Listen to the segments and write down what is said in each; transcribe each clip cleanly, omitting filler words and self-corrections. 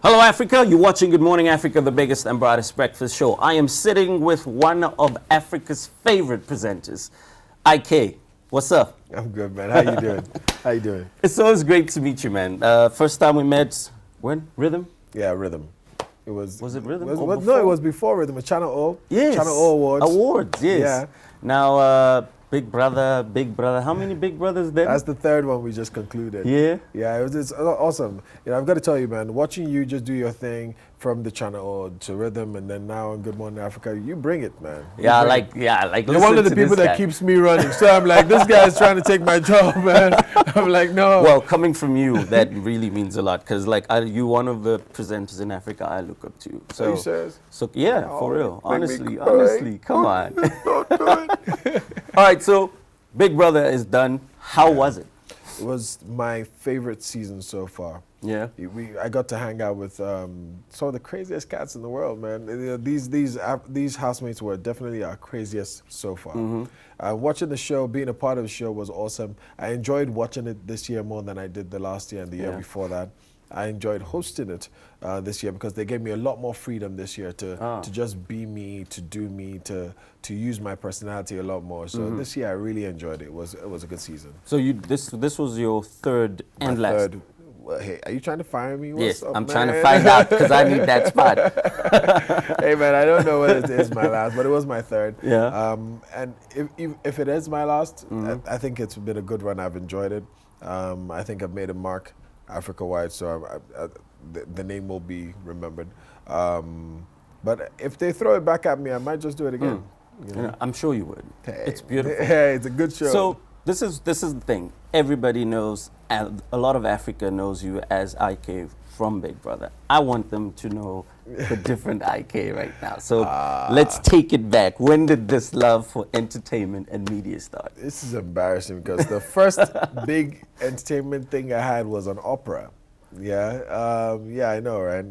Hello, Africa. You're watching Good Morning Africa, the biggest and brightest breakfast show. I am sitting with one of Africa's favorite presenters, IK. What's up? I'm good, man. How you doing? How you doing? It's always great to meet you, man. First time we met, when? Rhythm? Yeah, Rhythm. It was. Was it Rhythm? No, it was before Rhythm. It was Channel O. Yes. Channel O Awards. Awards, yes. Yeah. Now, Big Brother. How many Big Brothers then? That's the third one we just concluded. Yeah? Yeah, it's awesome. You know, I've got to tell you, man, watching you just do your thing from the Channel O to Rhythm and then now on Good Morning Africa, you bring it, man. Yeah, You're one of the people that keeps me running. So I'm like, this guy's trying to take my job, man. I'm like, no. Well, coming from you, that really means a lot because, like, you're one of the presenters in Africa I look up to. So, are you serious? So yeah, for real. Honestly, come on. Don't do it. All right, so Big Brother is done. How was it? It was my favorite season so far. Yeah. I got to hang out with some of the craziest cats in the world, man. These housemates were definitely our craziest so far. Watching the show, being a part of the show was awesome. I enjoyed watching it this year more than I did the last year and the year before that. I enjoyed hosting it this year because they gave me a lot more freedom this year to just be me, to do me, to use my personality a lot more. So this year I really enjoyed it. It was a good season. So this was your third and last. Well, hey, are you trying to fire me? Yes, I'm trying to find out because I need that spot. Hey man, I don't know whether it is my last, but it was my third. Yeah. And if it is my last, I think it's been a good run. I've enjoyed it. I think I've made a mark Africa-wide, so the name will be remembered. But if they throw it back at me, I might just do it again. You know? I'm sure you would. Hey, it's beautiful. Hey, it's a good show. So this is the thing. Everybody knows, and a lot of Africa knows you as IK from Big Brother. I want them to know the different IK right now. So let's take it back. When did this love for entertainment and media start? This is embarrassing because the first big entertainment thing I had was an opera. Yeah, I know, right?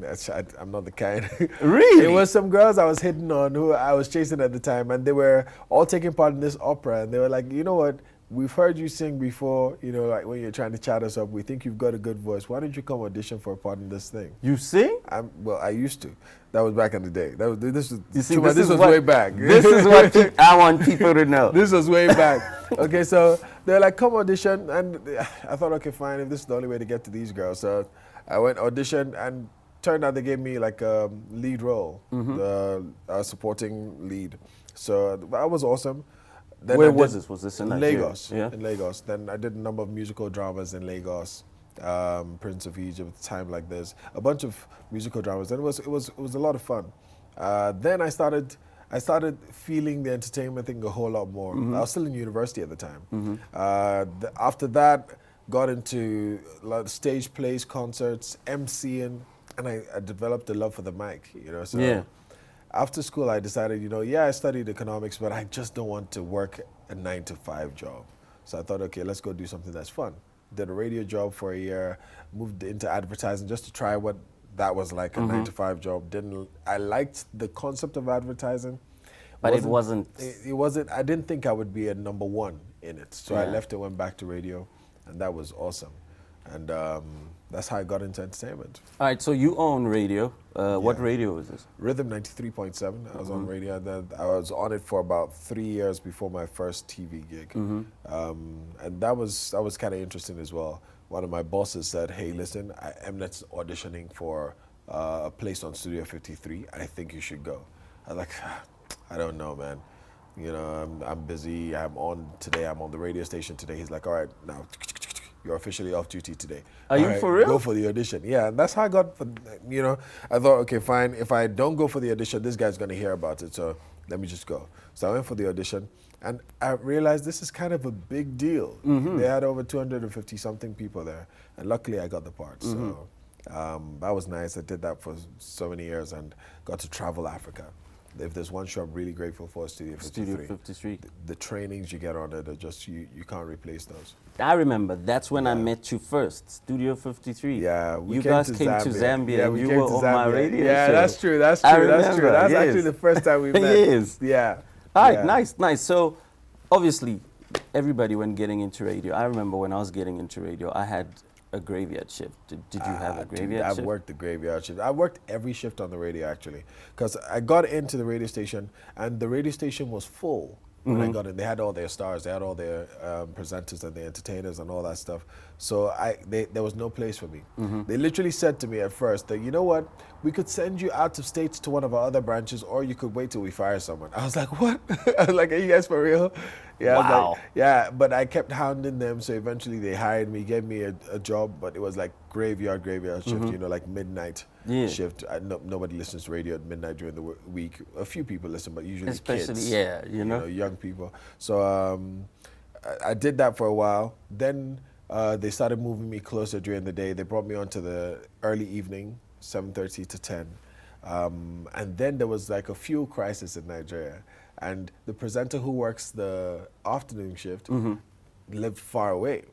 I'm not the kind. Really? It was some girls I was hitting on who I was chasing at the time, and they were all taking part in this opera, and they were like, you know what? We've heard you sing before, you know, like when you're trying to chat us up. We think you've got a good voice. Why don't you come audition for a part in this thing? You sing? Well, I used to. That was back in the day. This was Chuma, this was way back. This is what I want people to know. This was way back. Okay, so they're like, come audition. And I thought, okay, fine, if this is the only way to get to these girls. So I went audition and turned out they gave me like a lead role, the supporting lead. So that was awesome. Then Where was this? Was this in Lagos? Yeah. In Lagos. Then I did a number of musical dramas in Lagos, Prince of Egypt, Time Like This, a bunch of musical dramas. And it was a lot of fun. Then I started feeling the entertainment thing a whole lot more. I was still in university at the time. After that, got into a lot of stage plays, concerts, MCing, and I developed a love for the mic. You know, so. Yeah. After school, I decided, I studied economics, but I just don't want to work a 9-to-5 job. So I thought, okay, let's go do something that's fun. Did a radio job for a year, moved into advertising just to try what that was like, a 9-to-5 job. I liked the concept of advertising. But it wasn't. I didn't think I would be a number one in it. So I left and went back to radio, and that was awesome. And that's how I got into entertainment. All right, so you own radio. What radio is this? Rhythm 93.7. I was on radio. I was on it for about 3 years before my first TV gig. And that was kind of interesting as well. One of my bosses said, hey, listen, Mnet's auditioning for a place on Studio 53. I think you should go. I was like, I don't know, man. You know, I'm busy. I'm on the radio station today. He's like, all right, now you're officially off duty today. Are you for real? Go for the audition. Yeah, and that's how I got, I thought, okay, fine. If I don't go for the audition, this guy's going to hear about it. So let me just go. So I went for the audition, and I realized this is kind of a big deal. They had over 250 something people there, and luckily I got the part. So that was nice. I did that for so many years and got to travel Africa. If there's one show I'm really grateful for, Studio 53. Studio 53. The trainings you get on it are just, you can't replace those. I remember, that's when I met you first, Studio 53. Yeah, you guys came to Zambia and you were on my radio show. Yeah, that's true. That's actually the first time we met. Yes. Yeah. All right, nice. So, obviously, everybody when getting into radio, I remember when I was getting into radio, I had a graveyard shift? Did you have a Dude, graveyard I've shift? worked the graveyard shift. I worked every shift on the radio actually, because I got into the radio station and the radio station was full when I got in. They had all their stars, they had all their presenters and the entertainers and all that stuff. So there was no place for me. They literally said to me at first that, you know what, we could send you out of states to one of our other branches, or you could wait till we fire someone. I was like, what? I was like, are you guys for real? Yeah, I was Wow. like, yeah, but I kept hounding them, so eventually they hired me, gave me a job, but it was like graveyard shift, you know, like midnight shift. Nobody listens to radio at midnight during the week. A few people listen, but usually Especially, kids, yeah, you know, young people. So I did that for a while. Then they started moving me closer during the day. They brought me onto the early evening, 7:30 to 10. And then there was like a fuel crisis in Nigeria. And the presenter who works the afternoon shift lived far away.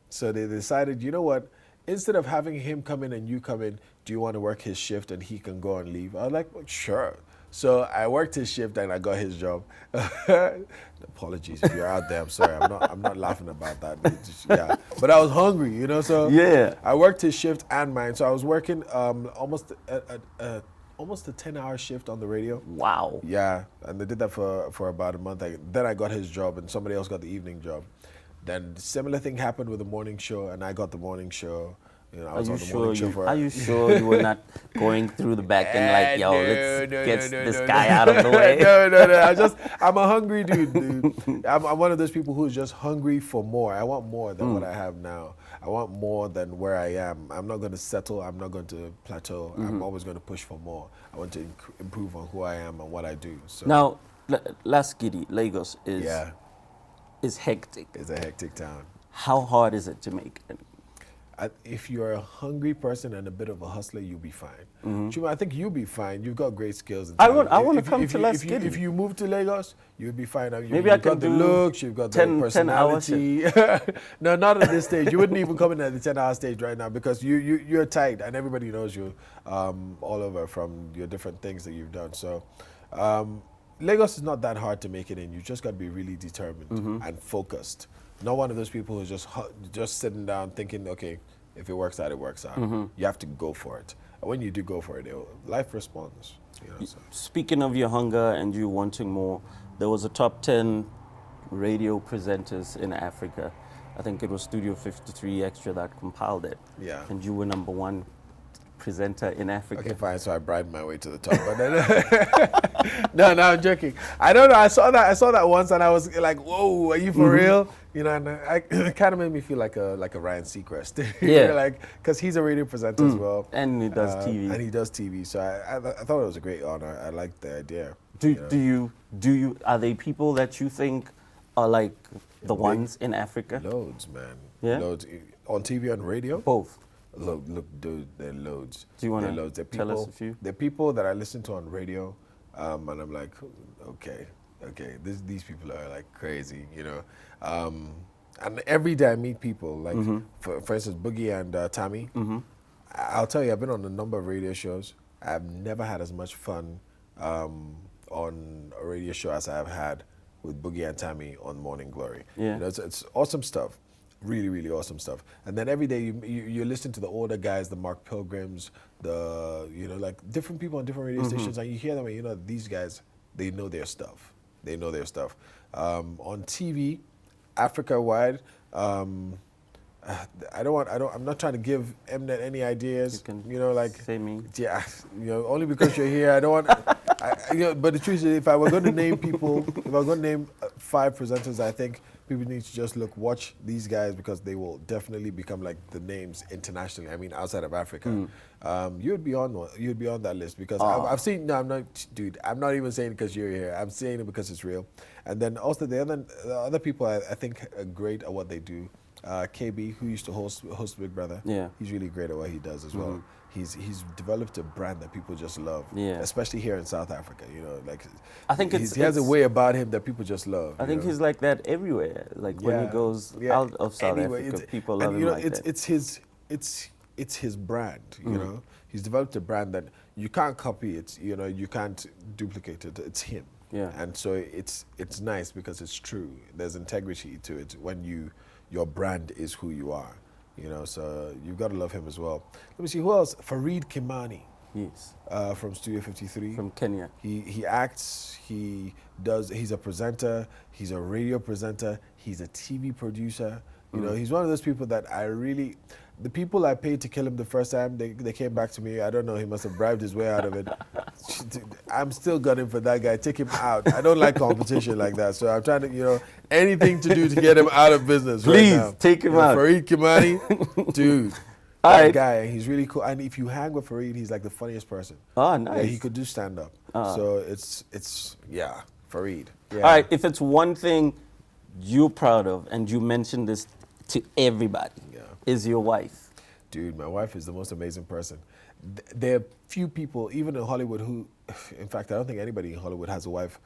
So they decided, you know what, instead of having him come in and you come in, do you want to work his shift and he can go and leave? I was like, well, sure. So I worked his shift and I got his job. Apologies if you're out there. I'm sorry. I'm not laughing about that. Yeah, but I was hungry, you know. So Yeah. I worked his shift and mine. So I was working almost a 10-hour shift on the radio. wow. Yeah, and they did that for about a month. Then I got his job, and somebody else got the evening job. Then similar thing happened with the morning show, and I got the morning show. You know, I was on the morning show for. Are you sure you were not going through the back and like, yo, let's get this guy out of the way? No. I'm a hungry dude. I'm one of those people who's just hungry for more. I want more than what I have now. I want more than where I am. I'm not going to settle. I'm not going to plateau. I'm always going to push for more. I want to improve on who I am and what I do. So Now, Last Giddy, Lagos is hectic. It's a hectic town. How hard is it to make it? If you're a hungry person and a bit of a hustler, you'll be fine. Chuma, I think you'll be fine. You've got great skills. In I town. want to If- come if to you- Last if you- Giddy. If you move to Lagos, you'll be fine. Maybe I you've got can the do looks, you've got 10 the personality. 10 hours. No, not at this stage. You wouldn't even come in at the 10-hour stage right now because you're tight and everybody knows you all over from your different things that you've done. So Lagos is not that hard to make it in. You just got to be really determined and focused. Not one of those people who's just sitting down thinking, okay, if it works out, it works out. You have to go for it. And when you do go for it, life responds. You know, so. Speaking of your hunger and you wanting more, there was a top 10 radio presenters in Africa. I think it was Studio 53 Extra that compiled it. Yeah. And you were number one presenter in Africa. Okay, fine. So I bribed my way to the top. But then no, I'm joking. I don't know. I saw that once, and I was like, "Whoa, are you for real?" You know, and it kind of made me feel like a Ryan Seacrest. Yeah. like because he's a radio presenter as well, And he does TV. And he does TV. So I thought it was a great honor. I liked the idea. Do you are they people that you think are like the ones in Africa? Loads, man. Yeah? Loads on TV and radio. Both. Look, dude, there are loads. Do you want There are loads. to There are tell us people- a few? There are people that I listen to on radio, and I'm like, okay, these people are like crazy, you know. And every day I meet people, like for instance, Boogie and Tammy. I'll tell you, I've been on a number of radio shows. I've never had as much fun on a radio show as I've had with Boogie and Tammy on Morning Glory. Yeah. You know, it's awesome stuff. Really, really awesome stuff. And then every day you listen to the older guys, the Mark Pilgrims, like different people on different radio stations, and you hear them and you know these guys, they know their stuff. They know their stuff. On TV, Africa-wide, I'm not trying to give Mnet any ideas. You can say me. Yeah, only because you're here. I don't want. But the truth is, if I were going to name people, if I were going to name 5 presenters, I think people need to just watch these guys because they will definitely become like the names internationally. I mean, outside of Africa, you'd be on that list because I've seen. No, I'm not, dude. I'm not even saying it because you're here. I'm saying it because it's real. And then also the other people I think are great at what they do. KB, who used to host Big Brother, he's really great at what he does as well. He's developed a brand that people just love, especially here in South Africa. You know, like I think he has a way about him that people just love. I think he's like that everywhere. Like when he goes out of South Africa, people love him like that. It's his brand. You know, he's developed a brand that you can't copy. You can't duplicate it. It's him. Yeah. And so it's nice because it's true. There's integrity to it when your brand is who you are. You know, so you've got to love him as well. Let me see who else. Fareed Kimani. Yes. From Studio 53. From Kenya. He acts, he's a presenter, he's a radio presenter, he's a TV producer. You know, he's one of those people that the people I paid to kill him the first time, they came back to me. I don't know, he must have bribed his way out of it. I'm still gunning for that guy. Take him out. I don't like competition like that. So I'm trying to, you know, anything to do to get him out of business. Please, right now. take him out. Fareed Kimani, dude. That guy, he's really cool. And if you hang with Fareed, he's like the funniest person. Oh, nice. Yeah, he could do stand-up. So it's Fareed. Yeah. All right, if it's one thing you're proud of, and you mentioned this to everybody, is your wife. Dude, my wife is the most amazing person. There are few people, even in Hollywood, who, in fact, I don't think anybody in Hollywood has a wife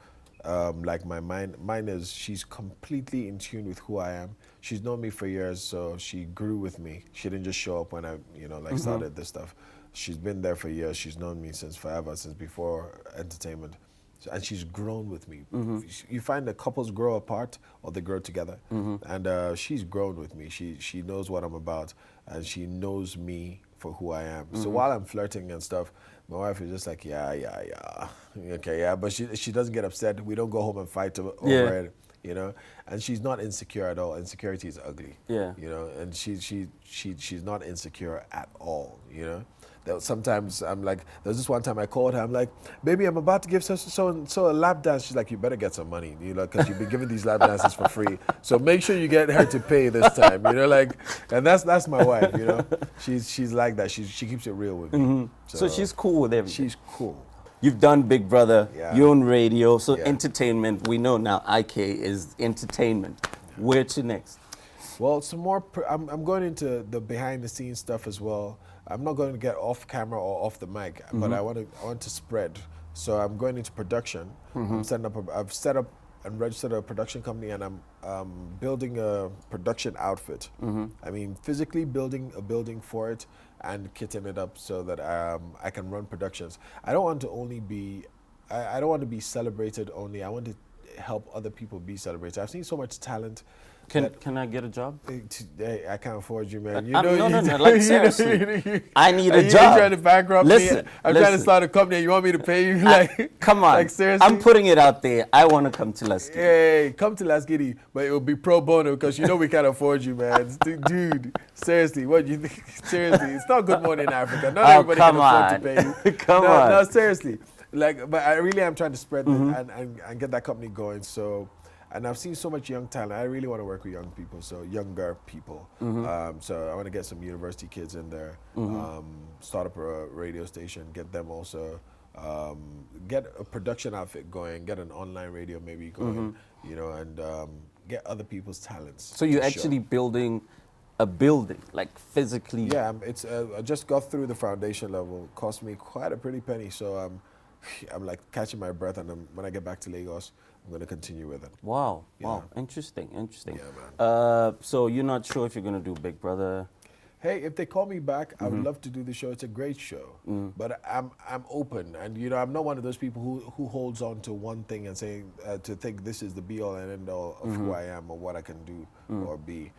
like mine. Mine is, she's completely in tune with who I am. She's known me for years, so she grew with me. She didn't just show up when I, started this stuff. She's been there for years. She's known me since forever, since before entertainment. And she's grown with me. You find that couples grow apart or they grow together. And she's grown with me. She knows what I'm about, and she knows me for who I am. So while I'm flirting and stuff, my wife is just like, yeah. Okay, yeah, but she doesn't get upset. We don't go home and fight over it, you know? And she's not insecure at all. Insecurity is ugly. Yeah. You know, and she's not insecure at all, you know? Sometimes I'm like, there's this one time I called her, I'm like, baby, I'm about to give so a lap dance. She's like, you better get some money, you know, because you've been giving these lap dances for free. So make sure you get her to pay this time, you know, like, and that's my wife, you know. She's like that. She keeps it real with me. So she's cool with everything. She's cool. You've done Big Brother, you own radio, so Yeah. entertainment, we know now IK is entertainment. Where to next? Well, some more, I'm going into the behind the scenes stuff as well. I'm not going to get off camera or off the mic, but I want to spread. So I'm going into production. I've set up and registered a production company, and I'm building a production outfit. I mean, physically building a building for it and kitting it up so that I can run productions. I don't want to only be, I don't want to be celebrated only. I want to help other people be celebrated. I've seen so much talent. Can I get a job? Hey, I can't afford you, man. No, like seriously. I need a job. You're trying to bankrupt me. I'm trying to start a company and you want me to pay you? Like, come on. Like, seriously? I'm putting it out there. I want to come to Las Giddy. Hey, come to Las Giddy, but it will be pro bono because you know we can't afford you, man. Dude, seriously, what do you think? Seriously, it's not good morning in Africa. Not everybody can afford to pay you. Come on. No, seriously. Like, but I really am trying to spread and get that company going. So. And I've seen so much young talent. I really want to work with young people, so younger people. So I want to get some university kids in there, start up a radio station, get them also, get a production outfit going, get an online radio maybe going, you know, and get other people's talents. So you're actually building a building, like physically? Yeah, I just got through the foundation level. Cost me quite a pretty penny, so I'm like catching my breath, and when I get back to Lagos, I'm going to continue with it. Wow, Yeah. wow, interesting. Yeah, man. So you're not sure if you're going to do Big Brother? Hey, if they call me back, I would love to do the show. It's a great show, but I'm open, and you know, I'm not one of those people who holds on to one thing and saying to think this is the be all and end all of who I am or what I can do or be.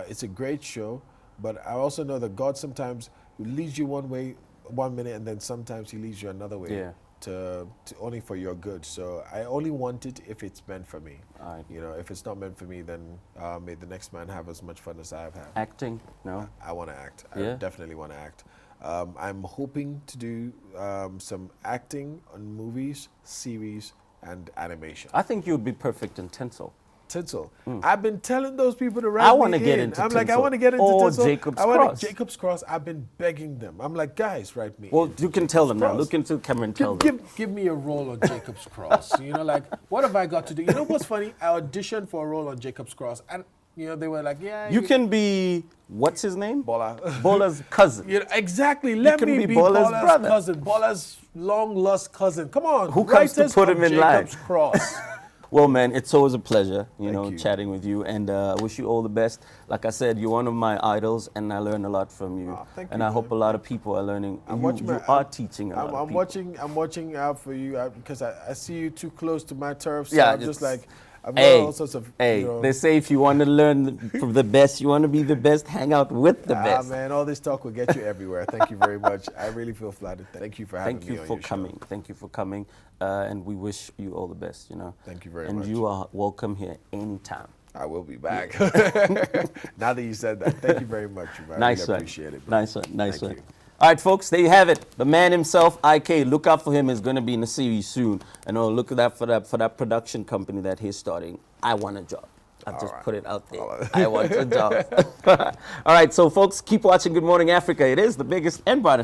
It's a great show, but I also know that God sometimes leads you one way, 1 minute, and then sometimes He leads you another way. Yeah. To only for your good. So I only want it if it's meant for me. Right. You know, if it's not meant for me, then may the next man have as much fun as I've had. Acting? No? I want to act. Yeah. I definitely want to act. I'm hoping to do some acting on movies, series, and animation. I think you'd be perfect in Tinsel. Tinsel. I've been telling those people to write I want to me get in. into I'm Tinsel. like, I want to get into or Tinsel. Jacob's I want Cross. Jacob's Cross. I've been begging them. I'm like, guys, write me Well, in. you can tell them now. Cross. Look into the camera and tell them. Give me a role on Jacob's Cross. You know, like, what have I got to do? You know what's funny? I auditioned for a role on Jacob's Cross, and you know, they were like, yeah. You can be, what's his name? Bola. Bola's cousin. You know, exactly. Let can me be be Bola's Bola's brother. cousin. Bola's long lost cousin. Come on. Who comes to writers put of him in line? Jacob's Cross. Well, man, it's always a pleasure, Thank you. chatting with you, and wish you all the best. Like I said, you're one of my idols, and I learn a lot from you. Aw, thank and you, I hope a man. lot of people are learning. I'm You watching my- are teaching a lot of I'm people. watching out for you because I see you too close to my turf. So Yeah, I'm just it's- like, I've learned Hey, all sorts of, hey, you know, they say if you want to learn from the best, you want to be the best, hang out with the best. man, all this talk will get you everywhere. Thank you very much. I really feel flattered. Thank you for having me on your show. Thank you for coming. And we wish you all the best, you know. Thank you very much. And you are welcome here anytime. I will be back. Now that you said that, thank you very much. I nice really one. Appreciate it. Bro. Nice one. Nice thank one. You. All right, folks, there you have it. The man himself, IK. Look out for him. Is going to be in the series soon. And look at that for that production company that he's starting. I want a job. I'll just put it out there. I want a job. All right, so folks, keep watching Good Morning Africa. It is the biggest and brightest